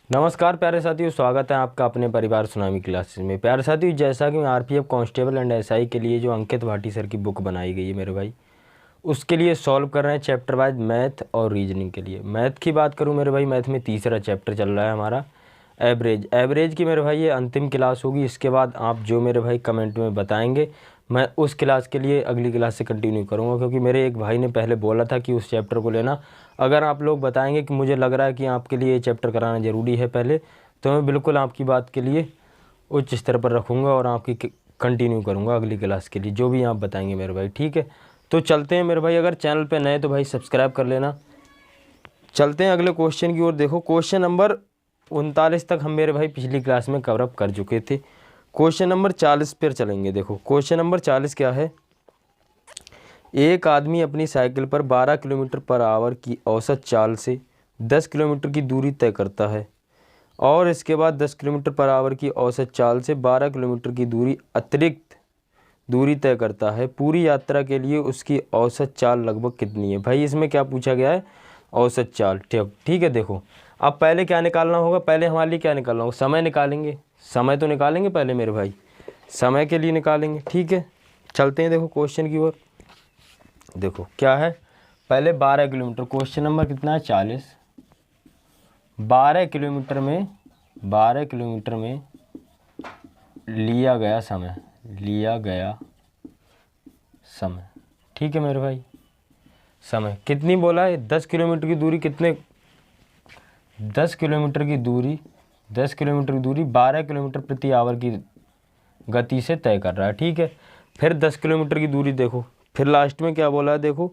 नमस्कार प्यारे साथियों, स्वागत है आपका अपने परिवार सुनामी क्लासेस में। प्यारे साथियों, जैसा कि आरपीएफ कांस्टेबल एंड एसआई के लिए जो अंकित भाटी सर की बुक बनाई गई है मेरे भाई, उसके लिए सॉल्व कर रहे हैं चैप्टर वाइज मैथ और रीजनिंग के लिए। मैथ की बात करूं मेरे भाई, मैथ में तीसरा चैप्टर चल रहा है हमारा एवरेज की मेरे भाई ये अंतिम क्लास होगी। इसके बाद आप जो मेरे भाई कमेंट में बताएंगे, मैं उस क्लास के लिए अगली क्लास से कंटिन्यू करूँगा, क्योंकि मेरे एक भाई ने पहले बोला था कि उस चैप्टर को लेना। अगर आप लोग बताएंगे कि मुझे लग रहा है कि आपके लिए ये चैप्टर कराना ज़रूरी है पहले, तो मैं बिल्कुल आपकी बात के लिए उच्च स्तर पर रखूँगा और आपकी कंटिन्यू करूँगा अगली क्लास के लिए, जो भी आप बताएंगे मेरे भाई। ठीक है, तो चलते हैं मेरे भाई। अगर चैनल पे नए तो भाई सब्सक्राइब कर लेना। चलते हैं अगले क्वेश्चन की ओर। देखो, क्वेश्चन नंबर 39 तक हम मेरे भाई पिछली क्लास में कवर अप कर चुके थे। क्वेश्चन नंबर 40 पर चलेंगे। देखो, क्वेश्चन नंबर 40 क्या है। एक आदमी अपनी साइकिल पर 12 किलोमीटर पर आवर की औसत चाल से 10 किलोमीटर की दूरी तय करता है और इसके बाद 10 किलोमीटर पर आवर की औसत चाल से 12 किलोमीटर की दूरी अतिरिक्त दूरी तय करता है। पूरी यात्रा के लिए उसकी औसत चाल लगभग कितनी है। भाई इसमें क्या पूछा गया है, औसत चाल। ठीक है। देखो, अब पहले क्या निकालना होगा, पहले हमारे लिए क्या निकालना होगा, समय निकालेंगे। समय तो निकालेंगे पहले मेरे भाई, समय के लिए निकालेंगे। ठीक है, चलते हैं देखो क्वेश्चन की ओर। देखो क्या है, पहले 12 किलोमीटर, क्वेश्चन नंबर कितना है 40। 12 किलोमीटर में लिया गया समय। ठीक है मेरे भाई, समय कितनी बोला है, 10 किलोमीटर की दूरी कितने, 10 किलोमीटर की दूरी 12 किलोमीटर प्रति आवर की गति से तय कर रहा है। ठीक है, फिर 10 किलोमीटर की दूरी देखो, फिर लास्ट में क्या बोला है देखो,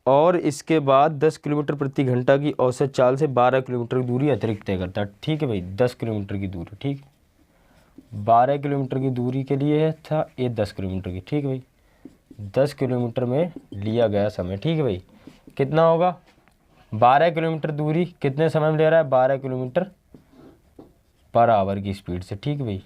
और इसके बाद 10 किलोमीटर प्रति घंटा की औसत चाल से 12 किलोमीटर की दूरी अतिरिक्त तय करता है। ठीक है भाई, 10 किलोमीटर की दूरी, ठीक, 12 किलोमीटर की दूरी के लिए था ये 10 किलोमीटर की। ठीक है भाई, 10 किलोमीटर में लिया गया समय। ठीक है भाई, कितना होगा, 12 किलोमीटर दूरी कितने समय में ले रहा है, 12 किलोमीटर पर आवर की स्पीड से। ठीक है भाई,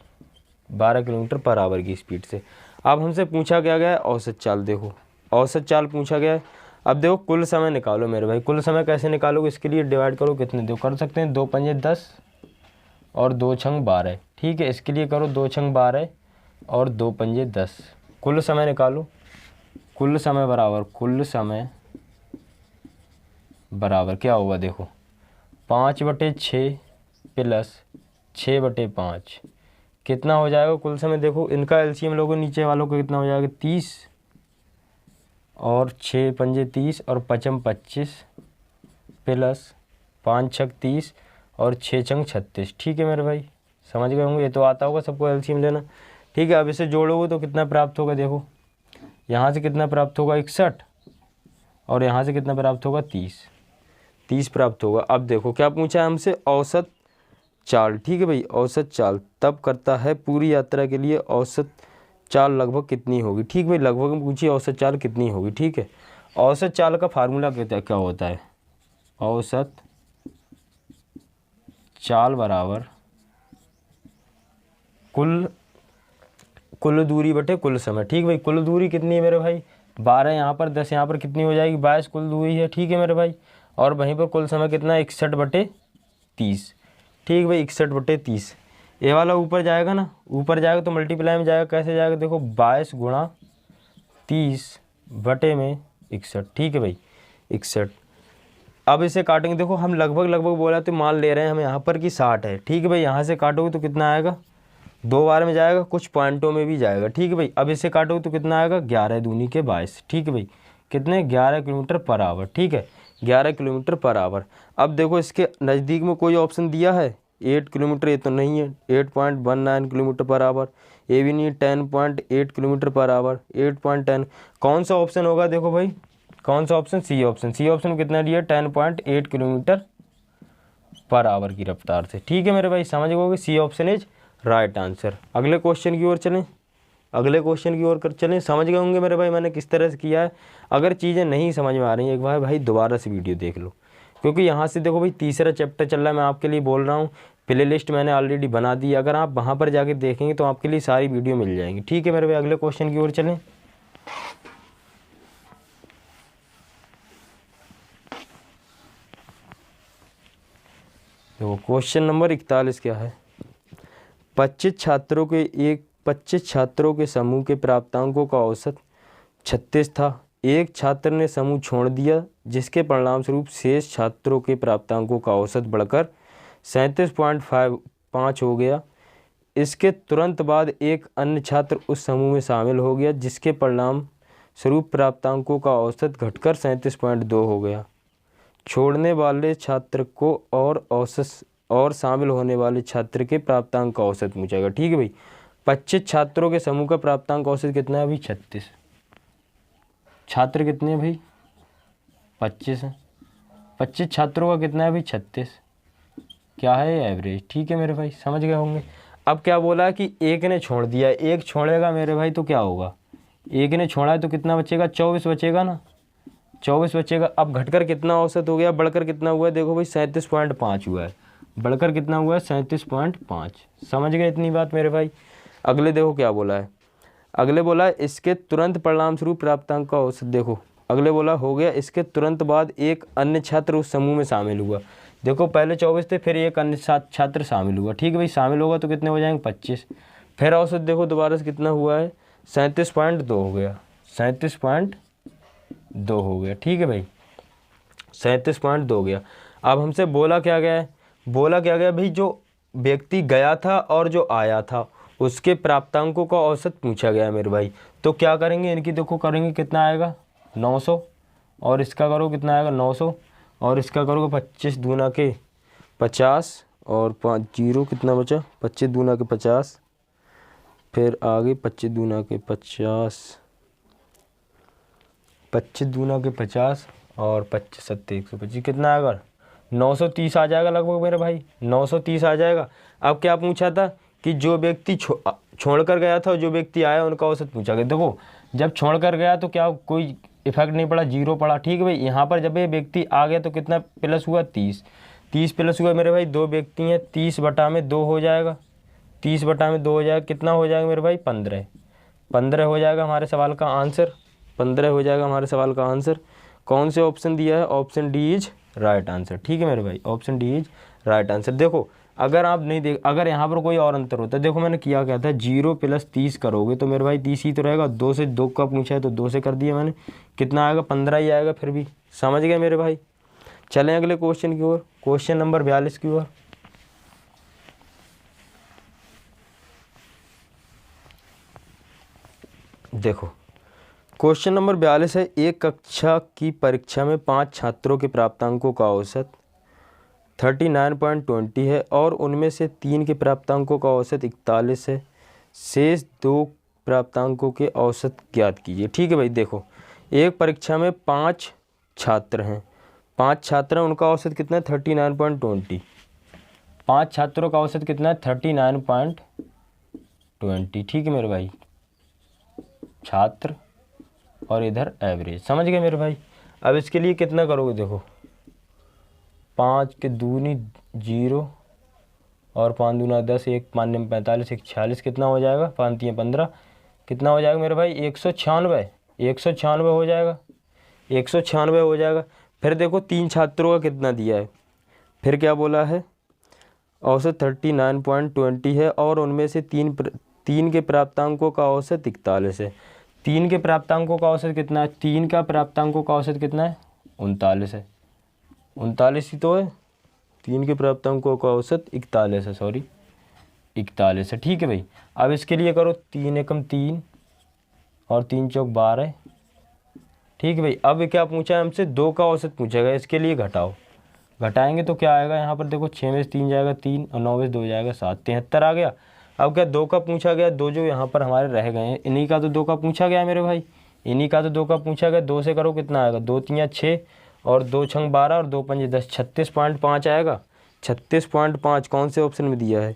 12 किलोमीटर पर आवर की स्पीड से। अब हमसे पूछा क्या गया है, औसत चाल। देखो, औसत चाल पूछा गया है। अब देखो, कुल समय निकालो मेरे भाई। कुल समय कैसे निकालोगे, इसके लिए डिवाइड करो, कितने दो कर सकते हैं, 2 पंजे 10 और 2 छंग 12। ठीक है, इसके लिए करो 2 छंग 12 और 2 पंजे 10। कुल समय निकालो, कुल समय बराबर क्या होगा, देखो 5/6 प्लस 6/5 कितना हो जाएगा कुल समय। देखो, इनका एलसीएम लोगों, नीचे वालों को कितना हो जाएगा, 30 और 6 पंजे 30 और 5 25 प्लस 5 छक 30 और 6 छंग 36। ठीक है मेरे भाई, समझ गए होंगे, ये तो आता होगा सबको एलसीएम लेना। ठीक है, अब इसे जोड़ोगे तो कितना प्राप्त होगा। देखो, यहाँ से कितना प्राप्त होगा, 61, और यहाँ से कितना प्राप्त होगा, 30 प्राप्त होगा। अब देखो क्या पूछा है हमसे, औसत चाल। ठीक है भाई, औसत चाल तब करता है पूरी यात्रा के लिए औसत चाल लगभग कितनी होगी। ठीक भाई, लगभग में पूछिए औसत चाल कितनी होगी। ठीक है, औसत चाल का फार्मूला क्या होता है, औसत चाल बराबर कुल दूरी बटे कुल समय। ठीक भाई, कुल दूरी कितनी है मेरे भाई, 12 यहाँ पर, 10 यहाँ पर, कितनी हो जाएगी, 22 कुल दूरी है। ठीक है मेरे भाई, और वहीं पर कुल समय कितना है, 61/30। ठीक भाई, 61/30। ये वाला ऊपर जाएगा ना, ऊपर जाएगा तो मल्टीप्लाई में जाएगा, कैसे जाएगा, देखो 22 गुणा 30/61। ठीक है भाई, 61। अब इसे काटेंगे, देखो हम लगभग बोला तो मान ले रहे हैं हम यहाँ पर कि 60 है। ठीक है भाई, यहाँ से काटोगे तो कितना आएगा, 2 बार में जाएगा, कुछ पॉइंटों में भी जाएगा। ठीक है भाई, अब इसे काटोगे तो कितना आएगा, 11 दूनी के 22। ठीक है भाई, कितने, 11 किलोमीटर पर आवर। ठीक है, 11 किलोमीटर पर आवर। अब देखो, इसके नज़दीक में कोई ऑप्शन दिया है, 8 किलोमीटर, ये तो नहीं है, 8.19 किलोमीटर पर आवर। ये भी नहीं, 10.8 किलोमीटर पर आवर, 8.10। कौन सा ऑप्शन होगा, देखो भाई, कौन सा option, C option. C option में कितना दिया, 10.8 किलोमीटर पर आवर की रफ्तार से। ठीक है मेरे भाई, समझ गए, C option is right answer. अगले क्वेश्चन की ओर चलें, समझ गए होंगे मेरे भाई मैंने किस तरह से किया है। अगर चीज़ें नहीं समझ में आ रही हैं, एक बार भाई दोबारा से वीडियो देख लो, क्योंकि यहाँ से देखो भाई तीसरा चैप्टर चल रहा है, मैं आपके लिए बोल रहा हूँ। प्ले लिस्ट मैंने ऑलरेडी बना दी, अगर आप वहाँ पर जाके देखेंगे तो आपके लिए सारी वीडियो मिल जाएंगी। ठीक है मेरे भाई, अगले क्वेश्चन की ओर चलें। देखो क्वेश्चन नंबर 41 क्या है। 25 छात्रों के समूह के प्राप्तांकों का औसत 36 था। एक छात्र ने समूह छोड़ दिया, जिसके परिणाम स्वरूप शेष छात्रों के प्राप्तांकों का औसत बढ़कर 37.5 हो गया। इसके तुरंत बाद एक अन्य छात्र उस समूह में शामिल हो गया, जिसके परिणाम स्वरूप प्राप्तांकों का औसत घटकर 37.2 हो गया। छोड़ने वाले छात्र को और शामिल होने वाले छात्र के प्राप्तांक का औसत पूछेगा। ठीक है भाई। 25 छात्रों के समूह का प्राप्तांक औसत कितना है भाई? 36। छात्र कितने हैं भाई? 25 हैं। 25 छात्रों का कितना है भाई? 36। क्या है? एवरेज। ठीक है मेरे भाई, समझ गए होंगे। अब क्या बोला कि एक ने छोड़ दिया, एक छोड़ेगा मेरे भाई तो क्या होगा? एक ने छोड़ा है तो कितना बचेगा? 24 बचेगा ना, 24 बचेगा। अब घटकर कितना औसत हो गया? बढ़कर कितना हुआ है? देखो भाई 37.5 हुआ है। बढ़कर कितना हुआ है? 37.5। समझ गए इतनी बात मेरे भाई। अगले देखो क्या बोला है। अगले बोला है इसके तुरंत परिणाम स्वरूप प्राप्तांक का औसत। देखो अगले बोला हो गया इसके तुरंत बाद एक अन्य छात्र उस समूह में शामिल हुआ। देखो पहले 24 थे, फिर एक अन्य छात्र शामिल हुआ। ठीक है भाई, शामिल होगा तो कितने हो जाएंगे? 25। फिर औसत देखो दोबारा से कितना हुआ है? 37.2 हो गया। 37.2 हो गया। ठीक है भाई, 37.2 हो गया। अब हमसे बोला क्या गया है? बोला क्या गया भाई, जो व्यक्ति गया था और जो आया था उसके प्राप्तांकों का औसत पूछा गया है मेरे भाई। तो क्या करेंगे इनकी? देखो करेंगे कितना आएगा? 900। और इसका करो कितना आएगा? 900। और इसका करोगे 25 दूना के 50 और 5 जीरो कितना बचा? 25 दूना के 50। फिर आगे 25 दूना के 50, 25 दूना के 50 और 25 सत्ते 125 कितना आएगा? 930 आ जाएगा लगभग मेरे भाई। 930 आ जाएगा। अब क्या पूछा था कि जो व्यक्ति छोड़ कर गया था और जो व्यक्ति आया उनका औसत पूछा गया। देखो जब छोड़ कर गया तो क्या कोई इफेक्ट नहीं पड़ा, जीरो पड़ा। ठीक है भाई, यहाँ पर जब ये व्यक्ति आ गया तो कितना प्लस हुआ? 30। 30 प्लस हुआ मेरे भाई, दो व्यक्ति हैं, 30/2 हो जाएगा। 30/2 हो जाएगा, कितना हो जाएगा मेरे भाई? 15। 15 हो जाएगा हमारे सवाल का आंसर। 15 हो जाएगा हमारे सवाल का आंसर। कौन से ऑप्शन दिया है? Option D is right answer. ठीक है मेरे भाई, option D is right answer. देखो अगर आप नहीं देख, अगर यहाँ पर कोई और अंतर होता है, देखो मैंने किया क्या था, 0 + 30 करोगे तो मेरे भाई 30 ही तो रहेगा। 2 से 2 का पूछा है तो 2 से कर दिया मैंने, कितना आएगा? 15 ही आएगा फिर भी। समझ गए मेरे भाई। चलें अगले क्वेश्चन की ओर, क्वेश्चन नंबर 42 की ओर। देखो क्वेश्चन नंबर 42 है, एक कक्षा की परीक्षा में 5 छात्रों के प्राप्तांकों का औसत 39.20 है और उनमें से 3 के प्राप्तांकों का औसत 41 है। शेष 2 प्राप्तांकों के औसत ज्ञात कीजिए। ठीक है भाई, देखो एक परीक्षा में 5 छात्र हैं, 5 छात्र हैं, उनका औसत कितना है? 39.20। 5 छात्रों का औसत कितना है? 39.20। ठीक है मेरे भाई, छात्र और इधर एवरेज। समझ गए मेरे भाई। अब इसके लिए कितना करोगे? देखो 5 के दूनी 0 और 5 दूना 10, 1 5 में 45, 1 46, कितना हो जाएगा? 5 3 15, कितना हो जाएगा मेरे भाई? 196। 196 हो जाएगा, 196 हो जाएगा। फिर देखो 3 छात्रों का कितना दिया है, फिर क्या बोला है? औसत 39.20 है और उनमें से 3 के प्राप्तांकों का औसत 41 है। 3 के प्राप्तांकों का औसत कितना है? 3 का प्राप्तांकों का औसत कितना है? 39 है। 39 ही तो है। 3 के प्राप्तांकों का औसत 41 है, सॉरी 41 है। ठीक है भाई, अब इसके लिए करो 3 एकम 3 और 3 चौक 12। ठीक है भाई, अब क्या पूछा है हमसे? 2 का औसत पूछेगा, इसके लिए घटाओ। घटाएंगे तो क्या आएगा? यहाँ पर देखो 6 में से 3 जाएगा 3 और 9 में से 2 जाएगा 7, 73 आ गया। अब क्या 2 का पूछा गया? 2 जो यहाँ पर हमारे रह गए हैं, इन्हीं का तो 2 का पूछा गया मेरे भाई, इन्हीं का तो 2 का पूछा गया। 2 से करो कितना आएगा? 2 3 6 और 2 6 12 और 2 5 10, 36.5 आएगा। 36.5 कौन से ऑप्शन में दिया है?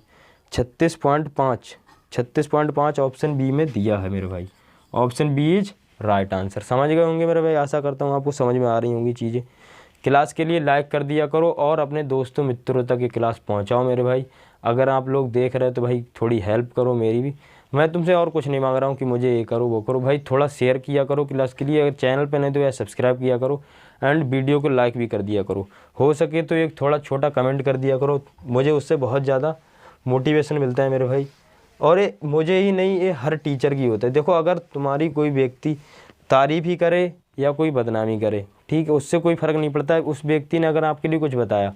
36.5, 36.5 ऑप्शन बी में दिया है मेरे भाई। Option B is right answer. समझ गए होंगे मेरे भाई, आशा करता हूँ आपको समझ में आ रही होंगी चीज़ें। क्लास के लिए लाइक कर दिया करो और अपने दोस्तों मित्रों तक ये क्लास पहुँचाओ मेरे भाई। अगर आप लोग देख रहे हो तो भाई थोड़ी हेल्प करो मेरी भी। मैं तुमसे और कुछ नहीं मांग रहा हूँ कि मुझे ये करो वो करो, भाई थोड़ा शेयर किया करो क्लास के लिए। अगर चैनल पे नहीं तो यार सब्सक्राइब किया करो। एंड वीडियो को लाइक भी कर दिया करो। हो सके तो एक थोड़ा छोटा कमेंट कर दिया करो, मुझे उससे बहुत ज़्यादा मोटिवेशन मिलता है मेरे भाई। और ये मुझे ही नहीं, ये हर टीचर की होता है। देखो अगर तुम्हारी कोई व्यक्ति तारीफ़ ही करे या कोई बदनामी करे, ठीक है, उससे कोई फ़र्क नहीं पड़ता है। उस व्यक्ति ने अगर आपके लिए कुछ बताया,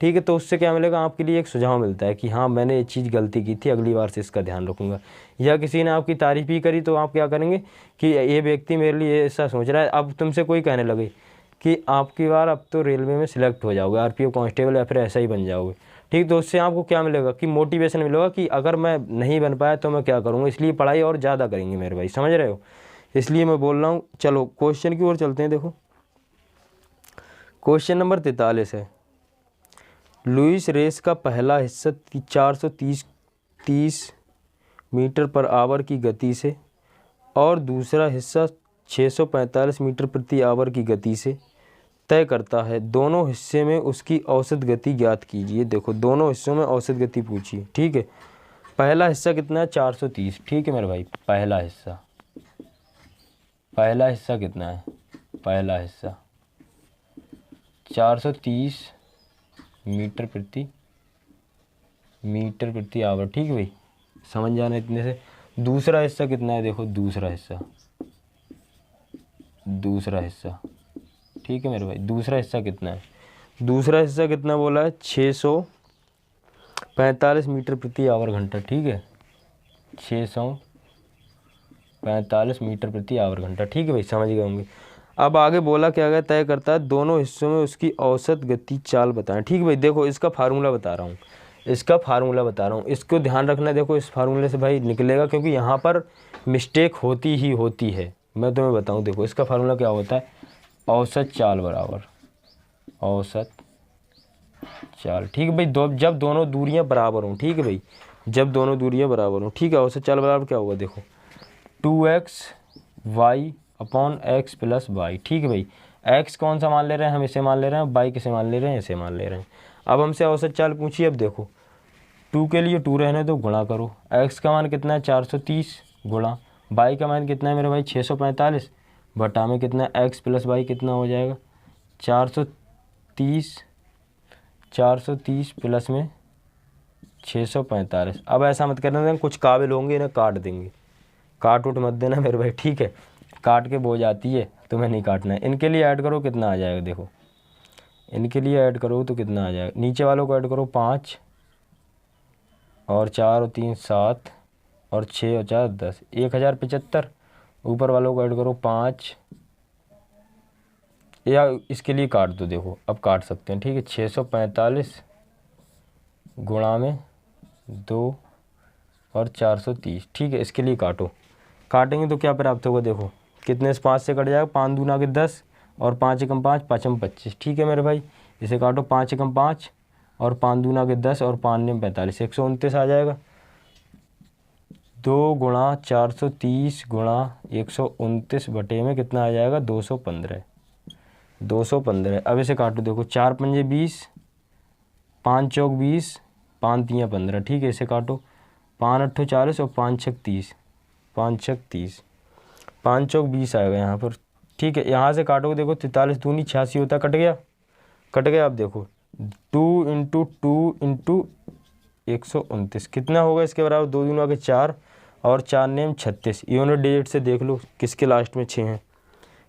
ठीक है, तो उससे क्या मिलेगा, आपके लिए एक सुझाव मिलता है कि हाँ मैंने ये चीज़ गलती की थी, अगली बार से इसका ध्यान रखूँगा। या किसी ने आपकी तारीफ़ ही करी तो आप क्या करेंगे कि ये व्यक्ति मेरे लिए ऐसा सोच रहा है। अब तुमसे कोई कहने लगे कि आपकी बार अब तो रेलवे में सिलेक्ट हो जाओगे, आरपीएफ कांस्टेबल या फिर ऐसा ही बन जाओगे, ठीक, तो उससे आपको क्या मिलेगा कि मोटिवेशन मिलेगा कि अगर मैं नहीं बन पाया तो मैं क्या करूँगा। इसलिए पढ़ाई और ज़्यादा करेंगे मेरे भाई, समझ रहे हो, इसलिए मैं बोल रहा हूँ। चलो क्वेश्चन की ओर चलते हैं। देखो क्वेश्चन नंबर 43 है, लुईस रेस का पहला हिस्सा 430 मीटर पर आवर की गति से और दूसरा हिस्सा 645 मीटर प्रति आवर की गति से तय करता है। दोनों हिस्से में उसकी औसत गति ज्ञात कीजिए। देखो दोनों हिस्सों में औसत गति पूछी, ठीक है। पहला हिस्सा कितना है, 430, ठीक है मेरे भाई। पहला हिस्सा कितना है, पहला हिस्सा 430 मीटर प्रति आवर, ठीक है भाई, समझ जाना इतने से। दूसरा हिस्सा कितना है, देखो दूसरा हिस्सा, ठीक है मेरे भाई। दूसरा हिस्सा कितना है, दूसरा हिस्सा कितना बोला है, 645 मीटर प्रति आवर घंटा, ठीक है, 645 मीटर प्रति आवर घंटा, ठीक है भाई, समझ गए होंगे। अब आगे बोला क्या गया, तय करता है दोनों हिस्सों में उसकी औसत गति चाल बताएं, ठीक है भाई। देखो इसका फार्मूला बता रहा हूँ, इसको ध्यान रखना। देखो इस फार्मूले से भाई निकलेगा, क्योंकि यहाँ पर मिस्टेक होती है। मैं तुम्हें बताऊँ, देखो इसका फार्मूला क्या होता है, औसत चाल बराबर औसत चाल, ठीक है भाई। जब दोनों दूरियां बराबर हों, ठीक है भाई, जब दोनों दूरियां बराबर हों, ठीक है, औसत चाल बराबर क्या होगा, देखो 2x upon x plus Y, ठीक है भाई। x कौन सा मान ले रहे हैं, हम इसे मान ले रहे हैं, y किसे मान ले रहे हैं, इसे मान ले रहे हैं। अब हमसे औसत चाल पूछिए। अब देखो 2 के लिए 2 रहने दो, गुणा करो। x का मान कितना है, 430 गुणा y का मान कितना है मेरे भाई, 645 बटा में कितना है, x प्लस वाई कितना हो जाएगा, 430 प्लस में 645। अब ऐसा मत करना, कुछ काबिल होंगे इन्हें काट देंगे, काट उठ मत देना मेरे भाई, ठीक है, काट के बोझ आती है, तुम्हें नहीं काटना है। इनके लिए ऐड करो, कितना आ जाएगा, देखो इनके लिए ऐड करो तो कितना आ जाएगा, नीचे वालों को ऐड करो, 5 और 4 और 3 7 और 6 और 4 10, 1075। ऊपर वालों को ऐड करो 5, या इसके लिए काट दो, देखो अब काट सकते हैं, ठीक है। 645 गुणा में 2 और 430, ठीक है, इसके लिए काटो। काटेंगे तो क्या प्राप्त होगा, देखो कितने से 5 से कट जाएगा, 5 दूना के 10 और 5 एकम 5, 5 में 25, ठीक है मेरे भाई। इसे काटो, 5 एकम 5 और 5 दूना के 10 और 5 में 45, 129 आ जाएगा। 2 गुणा 430 गुणा 129 बटे में कितना आ जाएगा, 215। अब इसे काटो, देखो 4 पंजे 20, 5 चौक 20, 5 तियाँ 15, ठीक है, इसे काटो। 5 अट्ठो 40 और 5 छक 30, 5 छक 30, 5 चौक 20 आएगा यहाँ पर, ठीक है। यहाँ से काटोगे, देखो 43 दूनी 86 होता, कट गया। अब देखो 2 × 2 × 129 कितना होगा, इसके बराबर 2 दूना के 4 और 4 नेम 36। यूनिट डिजिट से देख लो किसके लास्ट में 6 हैं,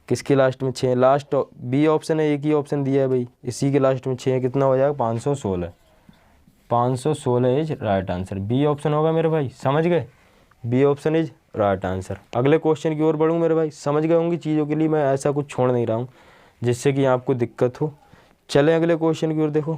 किसके लास्ट में 6 हैं, लास्ट बी ऑप्शन है, एक ही ऑप्शन दिया है भाई, इसी के लास्ट में 6 है, कितना हो जाएगा, 516। 516 is right answer, B option होगा मेरे भाई, समझ गए, B option is right answer. अगले क्वेश्चन की ओर बढ़ूँ मेरे भाई, समझ गए होंगी चीज़ों के लिए मैं ऐसा कुछ छोड़ नहीं रहा हूँ जिससे कि आपको दिक्कत हो। चलें अगले क्वेश्चन की ओर। देखो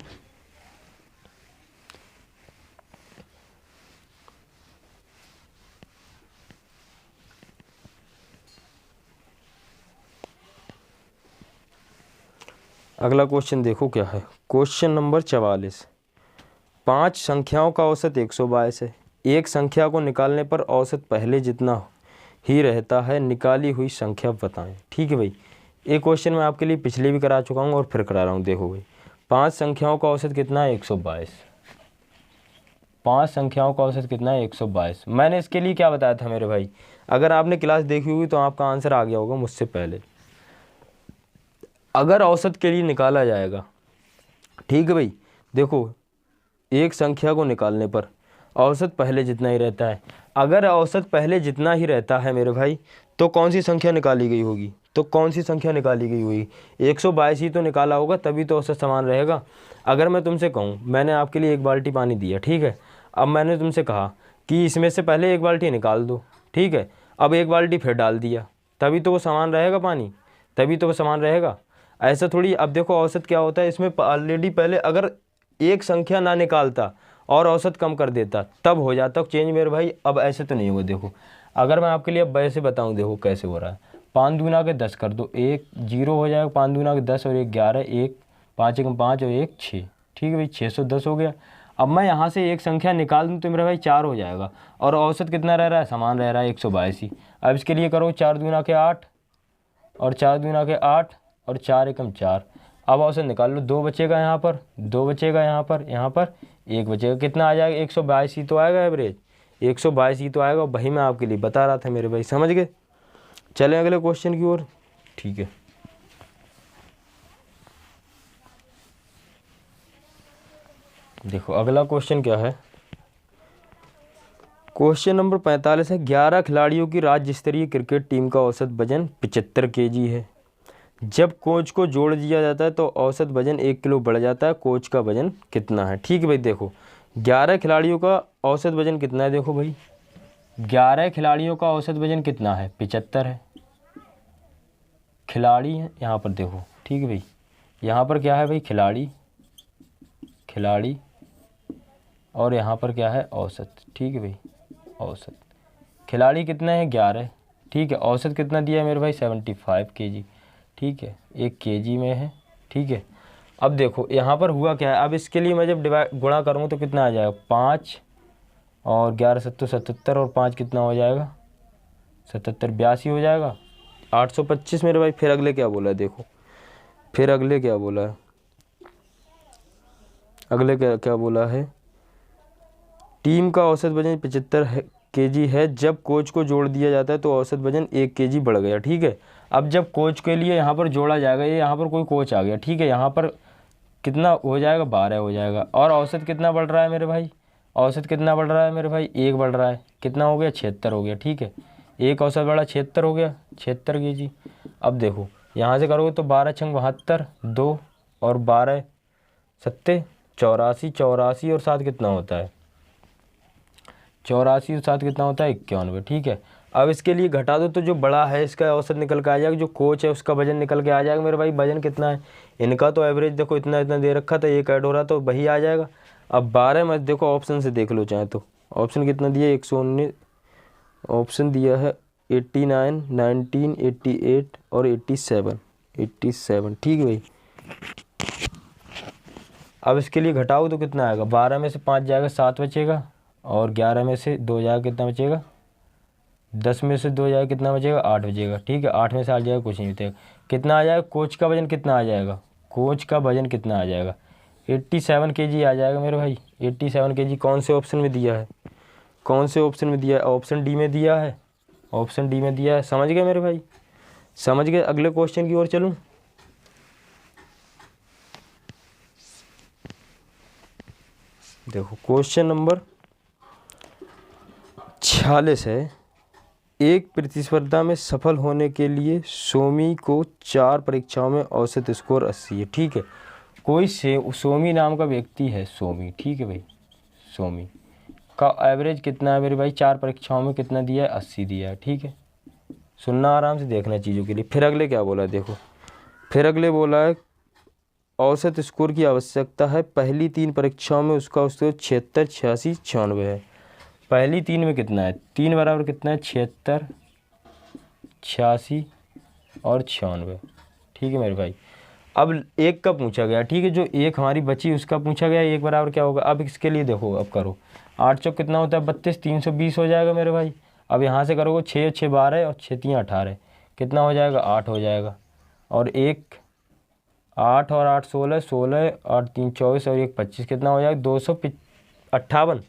अगला क्वेश्चन देखो क्या है, क्वेश्चन नंबर 44। 5 संख्याओं का औसत 122 है। एक संख्या को निकालने पर औसत पहले जितना ही रहता है, निकाली हुई संख्या बताएं, ठीक है भाई। एक क्वेश्चन मैं आपके लिए पिछले भी करा चुका हूँ और फिर करा रहा हूँ। देखो भाई 5 संख्याओं का औसत कितना है, 122। 5 संख्याओं का औसत कितना है, 122। मैंने इसके लिए क्या बताया था मेरे भाई, अगर आपने क्लास देखी हुई तो आपका आंसर आ गया होगा मुझसे पहले। अगर औसत के लिए निकाला जाएगा, ठीक है भाई, देखो एक संख्या को निकालने पर औसत पहले जितना ही रहता है। अगर औसत पहले जितना ही रहता है मेरे भाई, तो कौन सी संख्या निकाली गई होगी, तो कौन सी संख्या निकाली गई होगी, 122 ही तो निकाला होगा, तभी तो औसत समान रहेगा। अगर मैं तुमसे कहूँ, मैंने आपके लिए 1 बाल्टी पानी दिया, ठीक है, अब मैंने तुमसे कहा कि इसमें से पहले 1 बाल्टी निकाल दो, ठीक है, अब 1 बाल्टी फिर डाल दिया, तभी तो वो समान रहेगा पानी, तभी तो वो समान रहेगा। ऐसा थोड़ी। अब देखो औसत क्या होता है, इसमें ऑलरेडी पहले अगर एक संख्या ना निकालता और औसत कम कर देता तब हो जाता चेंज मेरे भाई। अब ऐसे तो नहीं होगा। देखो अगर मैं आपके लिए अब वैसे बताऊं, देखो कैसे हो रहा है। 5 दूना के 10 कर दो, 1 0 हो जाएगा, 5 दूना के 10 और 1 11, 1 5 1 5 और 1 6, ठीक है भाई, 610 हो गया। अब मैं यहाँ से एक संख्या निकाल दूँ तो मेरा भाई 4 हो जाएगा, और औसत कितना रह रहा है, समान रह रहा है 122 ही। अब इसके लिए करो 4 दूना के 8 और 4 दूना के 8 और 4 एकम 4। अब औसत निकाल लो, 2 बचेगा यहाँ पर, 2 बचेगा यहाँ पर, यहाँ पर 1 बचेगा, कितना आ जाएगा, 122 ही तो आएगा एवरेज, 122 ही तो आएगा। वही मैं आपके लिए बता रहा था मेरे भाई, समझ गए। चलें अगले क्वेश्चन की ओर, ठीक है। देखो अगला क्वेश्चन क्या है, क्वेश्चन नंबर 45 है। 11 खिलाड़ियों की राज्य स्तरीय क्रिकेट टीम का औसत वजन 75 केजी है। जब कोच को जोड़ दिया जाता है तो औसत वजन 1 किलो बढ़ जाता है, कोच का वजन कितना है। ठीक है भाई, देखो 11 खिलाड़ियों का औसत वजन कितना है, देखो भाई 11 खिलाड़ियों का औसत वजन कितना है, 75 है। खिलाड़ी हैं यहाँ पर, देखो ठीक है भाई, यहाँ पर क्या है भाई, खिलाड़ी, खिलाड़ी, और यहाँ पर क्या है, औसत। ठीक है भाई, औसत। खिलाड़ी कितने हैं, 11, ठीक है। औसत कितना दिया है मेरे भाई, 75 केजी, ठीक है, 1 केजी में है, ठीक है। अब देखो यहाँ पर हुआ क्या है, अब इसके लिए मैं जब गुणा करूँगा तो कितना आ जाएगा, 5 और 11 7 77 और 5 कितना हो जाएगा, 77 82 हो जाएगा, 825 मेरे भाई। फिर अगले क्या बोला है, देखो फिर अगले क्या बोला है, अगले क्या क्या बोला है, टीम का औसत वजन 75 केजी है। जब कोच को जोड़ दिया जाता है तो औसत वजन 1 केजी बढ़ गया, ठीक है। अब जब कोच के लिए यहाँ पर जोड़ा जाएगा, ये यहाँ पर कोई कोच आ गया, ठीक है, यहाँ पर कितना हो जाएगा, 12 हो जाएगा। और औसत कितना बढ़ रहा है मेरे भाई, औसत कितना बढ़ रहा है मेरे भाई, 1 बढ़ रहा है, कितना हो गया, 76 हो गया, ठीक है। 1 औसत बढ़ा, 76 हो गया, 76 केजी। अब देखो यहाँ से करोगे तो 12 छंग 72, 2 और 12 सत्ते 84, 84 और 7 कितना होता है, 84 और 7 कितना होता है, 91, ठीक है। अब इसके लिए घटा दो तो जो बड़ा है इसका औसत निकल के आ जाएगा, जो कोच है उसका वजन निकल के आ जाएगा मेरे भाई। वजन कितना है इनका, तो एवरेज देखो इतना इतना दे रखा था, एक ऐड हो रहा तो वही आ जाएगा। अब 12 में देखो ऑप्शन से देख लो चाहे तो, ऑप्शन कितना दिया, 119, ऑप्शन दिया है 89, 19, 88 और 87, 87, ठीक है भाई। अब इसके लिए घटाओ तो कितना आएगा, 12 में से 5 जाएगा, 7 बचेगा, और 11 में से 2 जाएगा, कितना बचेगा, 10 में से 2 जाएगा, कितना बचेगा, 8 बचेगा, ठीक है। 8 में से 8 जाएगा, कुछ नहीं बचेगा, कितना आ जाएगा, कोच का वजन कितना आ जाएगा, कोच का वजन कितना आ जाएगा, 87 केजी आ जाएगा मेरे भाई। 87 केजी कौन से ऑप्शन में दिया है, कौन से ऑप्शन में दिया है, ऑप्शन डी में दिया है, ऑप्शन डी में दिया है, समझ गए मेरे भाई, समझ गए। अगले क्वेश्चन की ओर चलूँ, देखो क्वेश्चन नंबर 46 है। एक प्रतिस्पर्धा में सफल होने के लिए सोमी को 4 परीक्षाओं में औसत स्कोर 80 है, ठीक है। कोई सोमी नाम का व्यक्ति है, सोमी, ठीक है भाई, सोमी का एवरेज कितना है मेरे भाई, 4 परीक्षाओं में कितना दिया है, 80 दिया है, ठीक है। सुनना आराम से, देखना चीज़ों के लिए। फिर अगले क्या बोला है, देखो फिर अगले बोला है औसत स्कोर की आवश्यकता है। पहली 3 परीक्षाओं में उसका स्कोर 76, 86, 96 है। पहली 3 में कितना है, 3 बराबर कितना है, 76, 86 और 96, ठीक है मेरे भाई। अब एक का पूछा गया, ठीक है, जो एक हमारी बची उसका पूछा गया, एक बराबर क्या होगा। अब इसके लिए देखो, अब करो 8 चौक कितना होता है, 32, 320 हो जाएगा मेरे भाई। अब यहाँ से करोगे 6 6 12 और 6 3 18, कितना हो जाएगा, 8 हो जाएगा। और 1 8 और 8 16, 16 8 3 24 और 1 25, कितना हो जाएगा, 258,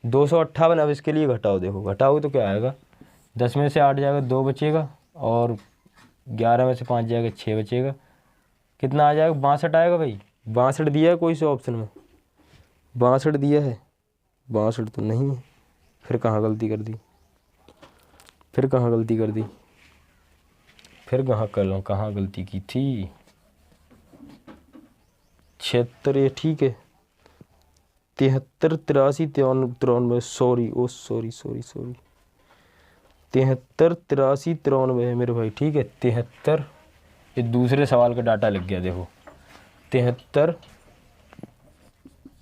258। अब इसके लिए घटाओ, देखो घटाओ तो क्या आएगा, 10 में से 8 जाएगा, 2 बचेगा, और 11 में से 5 जाएगा, 6 बचेगा, कितना आ जाएगा, 62 आएगा भाई। 62 दिया है कोई से ऑप्शन में, 62 दिया है, 62 तो नहीं है। फिर कहाँ गलती कर दी, फिर कहाँ गलती कर दी, फिर कहाँ गलती की थी। 76 ये ठीक है, 73 83 93, सॉरी ओ सॉरी सॉरी सॉरी, 73 83 93 है मेरे भाई, ठीक है। 73, ये दूसरे सवाल का डाटा लग गया देखो, 73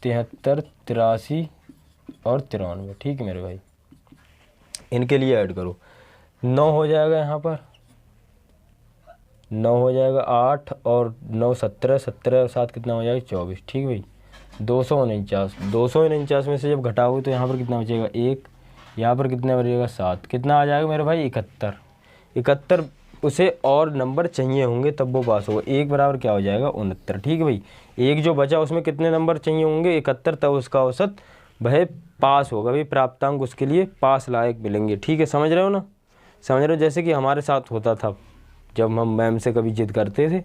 83 और 93, ठीक है मेरे भाई। इनके लिए ऐड करो, 9 हो जाएगा यहाँ पर, 9 हो जाएगा, 8 और 9 17, 17 और 7 कितना हो जाएगा 24, ठीक भाई। 249 में से जब घटाओ तो यहाँ पर कितना बचेगा 1, यहाँ पर कितना बचेगा 7, कितना आ जाएगा मेरे भाई 71। उसे और नंबर चाहिए होंगे तब वो पास होगा। 1 बराबर क्या हो जाएगा 69, ठीक है भाई। 1 जो बचा उसमें कितने नंबर चाहिए होंगे 71, तब उसका औसत वह पास होगा भाई, प्राप्तांक उसके लिए पास लायक मिलेंगे, ठीक है। समझ रहे हो ना, समझ रहे हो, जैसे कि हमारे साथ होता था जब हम मैम से कभी जिद करते थे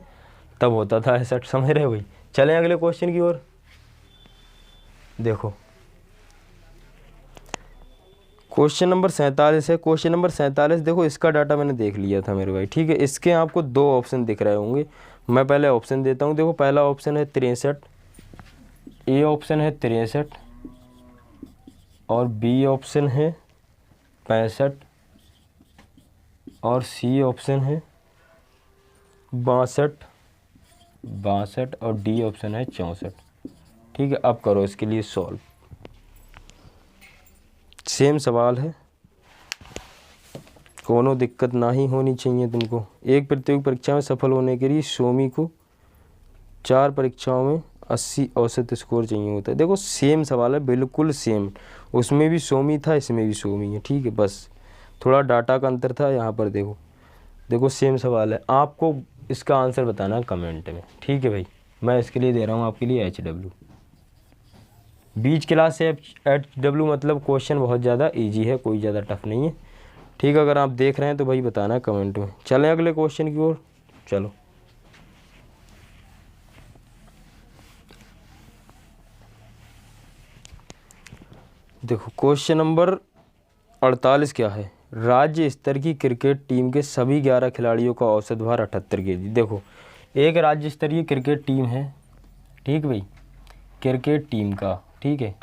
तब होता था ऐसा, समझ रहे हो भाई। चलें अगले क्वेश्चन की ओर। देखो क्वेश्चन नंबर 47 है। क्वेश्चन नंबर 47 देखो, इसका डाटा मैंने देख लिया था मेरे भाई, ठीक है। इसके आपको 2 ऑप्शन दिख रहे होंगे, मैं पहले ऑप्शन देता हूँ। देखो पहला ऑप्शन है 63, ए ऑप्शन है 63 और बी ऑप्शन है 65 और सी ऑप्शन है 62 और डी ऑप्शन है 64, ठीक है। अब करो इसके लिए सॉल्व। सेम सवाल है, कोनो दिक्कत ना ही होनी चाहिए तुमको। एक प्रतियोगी परीक्षा में सफल होने के लिए सोमी को 4 परीक्षाओं में 80 औसत स्कोर चाहिए होता है। देखो सेम सवाल है, बिल्कुल सेम, उसमें भी सोमी था इसमें भी सोमी है, ठीक है। बस थोड़ा डाटा का अंतर था यहाँ पर। देखो देखो सेम सवाल है, आपको इसका आंसर बताना है कमेंट में, ठीक है भाई। मैं इसके लिए दे रहा हूँ आपके लिए HW, बीच क्लास से HW, मतलब क्वेश्चन बहुत ज़्यादा इजी है, कोई ज़्यादा टफ नहीं है, ठीक है। अगर आप देख रहे हैं तो भाई बताना है कमेंट में। चलें अगले क्वेश्चन की ओर, चलो। देखो क्वेश्चन नंबर 48 क्या है, राज्य स्तर की क्रिकेट टीम के सभी 11 खिलाड़ियों का औसत भार 78 kg। देखो एक राज्य स्तरीय क्रिकेट टीम है, ठीक भाई, क्रिकेट टीम का, ठीक है,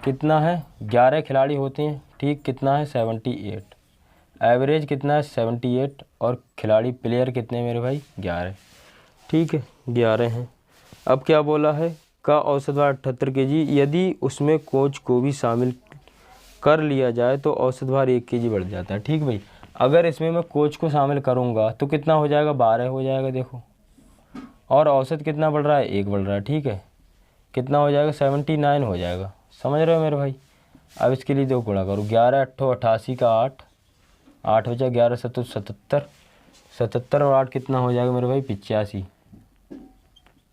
कितना है 11 खिलाड़ी होते हैं, ठीक, कितना है 78, एवरेज कितना है 78 और खिलाड़ी प्लेयर कितने मेरे भाई 11, ठीक है 11 हैं। अब क्या बोला है, का औसत भार 78 kg, यदि उसमें कोच को भी शामिल कर लिया जाए तो औसत भार 1 kg बढ़ जाता है, ठीक भाई। अगर इसमें मैं कोच को शामिल करूँगा तो कितना हो जाएगा 12 हो जाएगा, देखो, और औसत कितना बढ़ रहा है 1 बढ़ रहा है, ठीक है, कितना हो जाएगा 79 हो जाएगा, समझ रहे हो मेरे भाई। अब इसके लिए देखो गुणा करो, 11 8 88 का 8 हो जाएगा, 11 7 77, 77 और 8 कितना हो जाएगा मेरे भाई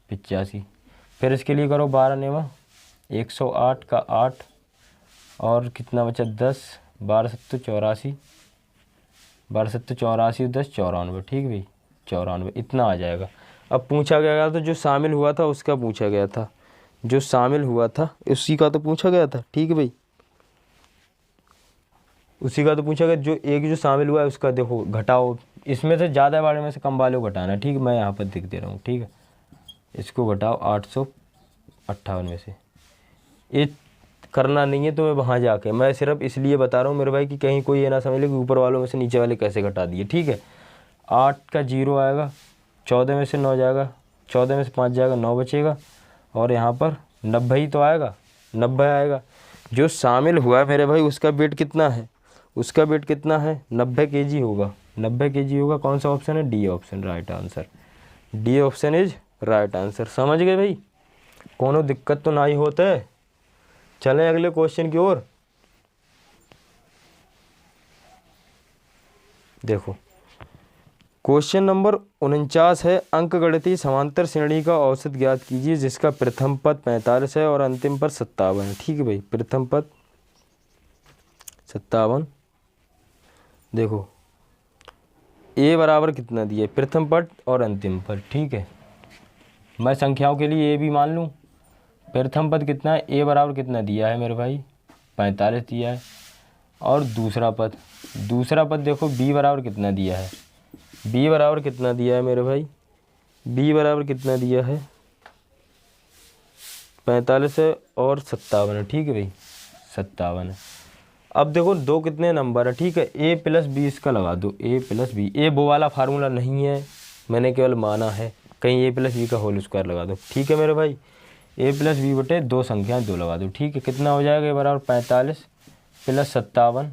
85। फिर इसके लिए करो 12 नेवा, 108 का 8 और कितना बचा 10, 12 7 84, 12 7 84 10 94, ठीक भाई 94, इतना आ जाएगा। अब पूछा गया था जो शामिल हुआ था उसका पूछा गया था, जो शामिल हुआ था उसी का तो पूछा गया था, ठीक है भाई, उसी का तो पूछा गया। जो एक जो शामिल हुआ है उसका देखो घटाओ, इसमें से ज़्यादा वाले में से कम वाले को घटाना, ठीक है। मैं यहाँ पर दिख दे रहा हूँ, ठीक है, इसको घटाओ 858 में से, ये करना नहीं है तो मैं वहाँ जाके, मैं सिर्फ इसलिए बता रहा हूँ मेरे भाई कि कहीं कोई ये ना समझ ले कि ऊपर वालों में से नीचे वाले कैसे घटा दिए, ठीक है। 8 का 0 आएगा, 14 में से 9 जाएगा, 14 में से 5 जाएगा, 9 बचेगा, और यहाँ पर 90 ही तो आएगा, 90 आएगा। जो शामिल हुआ है मेरे भाई उसका वेट कितना है, उसका वेट कितना है 90 kg होगा, 90 kg होगा। कौन सा ऑप्शन है, D option right answer, D option is right answer. समझ गए भाई, कोनो दिक्कत तो ना ही होता है। चलें अगले क्वेश्चन की ओर। देखो क्वेश्चन नंबर 49 है, अंकगणितीय समांतर श्रेणी का औसत ज्ञात कीजिए जिसका प्रथम पद 45 है और अंतिम पद 57 है, ठीक है भाई, प्रथम पद 57। देखो ए बराबर कितना दिया है, प्रथम पद और अंतिम पद, ठीक है, मैं संख्याओं के लिए ए भी मान लूँ। प्रथम पद कितना है, ए बराबर कितना दिया है मेरे भाई, 45 दिया है। और दूसरा पद देखो बी बराबर कितना दिया है, बी बराबर कितना दिया है मेरे भाई, बी बराबर कितना दिया है, 45 है और 57 है। ठीक है भाई, 57 है। अब देखो दो कितने नंबर है, ठीक है, ए प्लस बी इसका लगा दो, ए प्लस बी। ए वो वाला फार्मूला नहीं है, मैंने केवल माना है, कहीं ए प्लस बी का होल स्क्वायर लगा दो। ठीक है मेरे भाई, ए प्लस बी बटे दो संख्याएं दो लगा दो। ठीक है, कितना हो जाएगा, ए बराबर 45 प्लस 57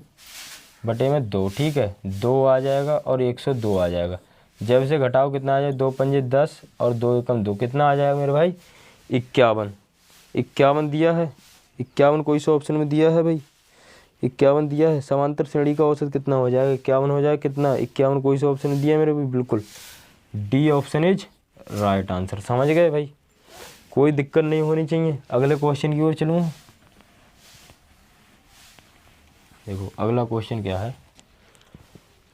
बटे में 2। ठीक है, 2 आ जाएगा और 102 आ जाएगा। जब से घटाओ कितना आ जाएगा, 2 पंजे 10 और 2 एकम 2, कितना आ जाएगा मेरे भाई, 51। 51 दिया है, 51 कोई सा ऑप्शन में दिया है भाई, 51 दिया है। समांतर श्रेणी का औसत कितना हो जाएगा, 51 हो जाएगा। कितना, 51 कोई सा ऑप्शन में दिया है मेरे भाई, बिल्कुल D option is right answer. समझ गए भाई, कोई दिक्कत नहीं होनी चाहिए। अगले क्वेश्चन की ओर चलूँ। देखो अगला क्वेश्चन क्या है,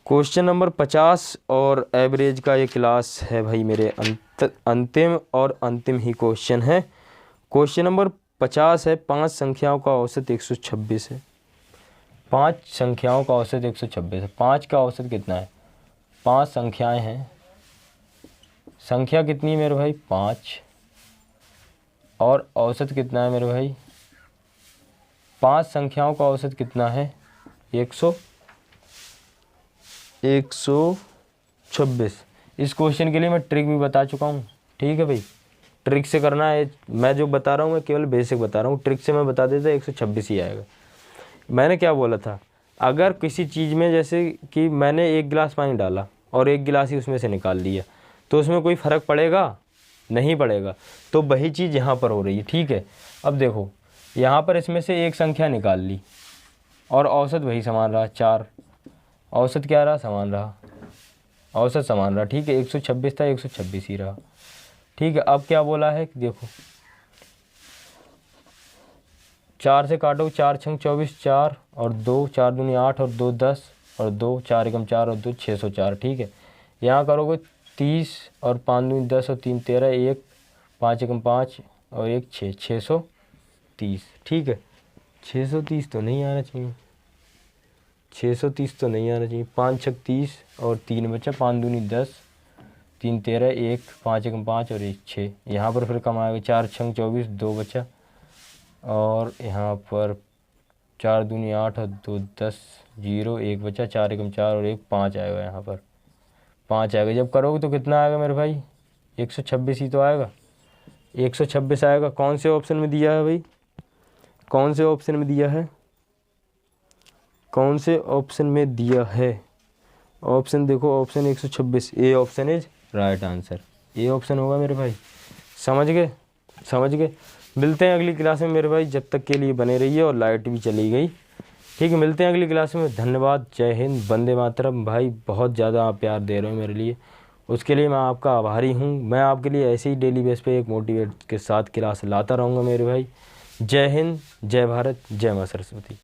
क्वेश्चन नंबर 50 और एवरेज का ये क्लास है भाई मेरे अंतिम और अंतिम ही क्वेश्चन है। क्वेश्चन नंबर 50 है, 5 संख्याओं का औसत 126 है। 5 संख्याओं का औसत 126 है। 5 का औसत कितना है, 5 संख्याएं हैं, संख्या कितनी है मेरे भाई, 5, और औसत कितना है मेरे भाई, 5 संख्याओं का औसत कितना है, 126। इस क्वेश्चन के लिए मैं ट्रिक भी बता चुका हूँ। ठीक है भाई, ट्रिक से करना है, मैं जो बता रहा हूँ मैं केवल बेसिक बता रहा हूँ, ट्रिक से मैं बता देता 126 ही आएगा। मैंने क्या बोला था, अगर किसी चीज़ में जैसे कि मैंने 1 गिलास पानी डाला और 1 गिलास ही उसमें से निकाल लिया, तो उसमें कोई फ़र्क पड़ेगा, नहीं पड़ेगा। तो वही चीज़ यहाँ पर हो रही है। ठीक है, अब देखो यहाँ पर इसमें से एक संख्या निकाल ली और औसत वही समान रहा, 4। औसत क्या रहा, समान रहा, औसत समान रहा। ठीक है, 126 था, 126 ही रहा। ठीक है, अब क्या बोला है, देखो 4 से काटो, 4 छंग 24, 4 और 2, 4 दूनी 8 और 2 10 और 2, 4 एकम 4 और 2 604। ठीक है, यहाँ करोगे 30 और 5 दूनी 10 और 3 13, 1 5 एकम 5 और 1 6, 630। ठीक है, 630 तो नहीं आना चाहिए, 630 तो नहीं आना चाहिए। 5 छक 30 और 3 बचा, 5 दूनी 10, 3 13, 1 5 एकम 5 और 1 6। यहाँ पर फिर कम आएगा, 4 छंग 24, 2 बचा, और यहाँ पर 4 दूनी 8 और 2 10, 0 1 बचा, 4 एकम 4 और 1 5 आएगा। यहाँ पर 5 आएगा। जब करोगे तो कितना आएगा मेरे भाई, 126 ही तो आएगा, 126 आएगा। कौन से ऑप्शन में दिया है भाई, कौन से ऑप्शन में दिया है, कौन से ऑप्शन में दिया है, ऑप्शन देखो, option 126, A option is right answer, A option होगा मेरे भाई। समझ गए, समझ गए। मिलते हैं अगली क्लास में मेरे भाई, जब तक के लिए बने रहिए। और लाइट भी चली गई। ठीक है, मिलते हैं अगली क्लास में। धन्यवाद, जय हिंद, वंदे मातरम। भाई बहुत ज़्यादा आप प्यार दे रहे हो मेरे लिए, उसके लिए मैं आपका आभारी हूँ। मैं आपके लिए ऐसे ही डेली बेस पे एक मोटिवेट के साथ क्लास लाता रहूँगा मेरे भाई। जय हिंद, जय भारत, जय माँ सरस्वती।